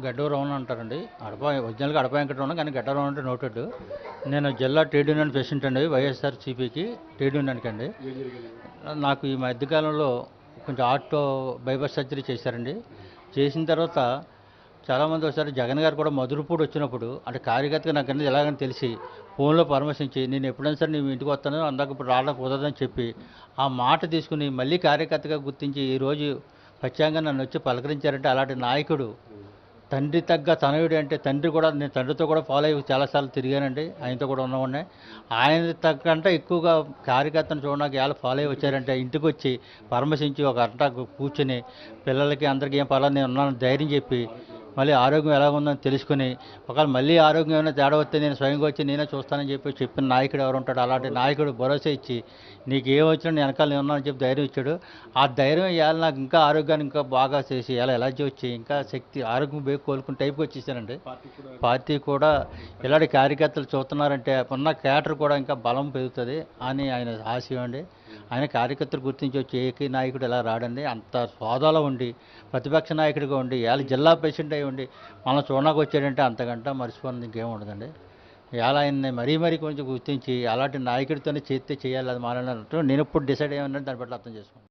గడ్డ రమణ అంటారండి. ఒరిజినల్గా అడప వెంకటరమణ, కానీ గడ్డ రమణ అంటే నోటెడ్. నేను జిల్లా ట్రేడ్ యూనియన్ ప్రెసిడెంట్ అండి, వైఎస్ఆర్సీపీకి ట్రేడ్ యూనియన్కి అండి. నాకు ఈ మధ్యకాలంలో కొంచెం ఆర్టో బైపాస్ సర్జరీ చేశారండి. చేసిన తర్వాత చాలామంది ఒకసారి జగన్ గారు కూడా మధురపూడి వచ్చినప్పుడు అంటే కార్యకర్తగా నాకు అన్నీ ఎలాగని తెలిసి ఫోన్లో పరామర్శించి నేను ఎప్పుడైనా సరే నీ ఇంటికి వస్తాను, అందాక ఇప్పుడు రావడం కుదరదని చెప్పి ఆ మాట తీసుకుని మళ్ళీ కార్యకర్తగా గుర్తించి ఈరోజు ప్రత్యేకంగా నన్ను వచ్చి పలకరించారంటే అలాంటి నాయకుడు. తండ్రి తగ్గ తనయుడు అంటే తండ్రి కూడా, నేను తండ్రితో కూడా ఫాలో అయ్యి చాలాసార్లు తిరిగానండి, ఆయనతో కూడా ఉన్నవాడిని. ఆయన తగ్గంటే ఎక్కువగా కార్యకర్తను చూడడానికి ఎలా ఫాలో అయ్యి వచ్చారంటే ఇంటికి వచ్చి పరామర్శించి ఒక అరట కూర్చొని పిల్లలకి అందరికీ ఏం పర్లేదు నేను ఉన్నాను ధైర్యం చెప్పి మళ్ళీ ఆరోగ్యం ఎలా ఉందని తెలుసుకుని ఒకవేళ మళ్ళీ ఆరోగ్యం ఏమైనా తేడా వస్తే నేను స్వయంగా వచ్చి నేనే చూస్తానని చెప్పిన నాయకుడు ఎవరు ఉంటాడు. అలాంటి నాయకుడు భరోసా ఇచ్చి నీకు ఏం వచ్చినా నేను వెనకాల నేను ఉన్నానని చెప్పి ధైర్యం ఇచ్చాడు. ఆ ధైర్యం ఇవాళ నాకు ఇంకా ఆరోగ్యాన్ని ఇంకా బాగా చేసి ఇలా ఎలర్జీ వచ్చి ఇంకా శక్తి ఆరోగ్యం బేగు కోలుకుని టైప్కి వచ్చేసానండి. పార్టీ కూడా ఇలాంటి కార్యకర్తలు చూస్తున్నారంటే ఉన్న క్యాటర్ కూడా ఇంకా బలం పెరుగుతుంది అని ఆయన ఆశయం అండి. ఆయన కార్యకర్తలు గుర్తించి వచ్చి ఏకీ నాయకుడు ఎలా రాడండి. అంత హోదాలో ఉండి ప్రతిపక్ష నాయకుడిగా ఉండి ఇవాళ జిల్లా ప్రెసిడెంట్ అయి ఉండి మనం చూడడానికి వచ్చాడంటే అంతకంటే మర్చిపోయింది ఇంకేం ఉండదండి. ఇవాళ ఆయన్ని మరీ కొంచెం గుర్తించి అలాంటి నాయకుడితోనే చేస్తే చేయాలి, అది మారాలంటూ నేను ఇప్పుడు డిసైడ్ అయ్యానంటే దాన్ని బట్టి అర్థం చేసుకోండి.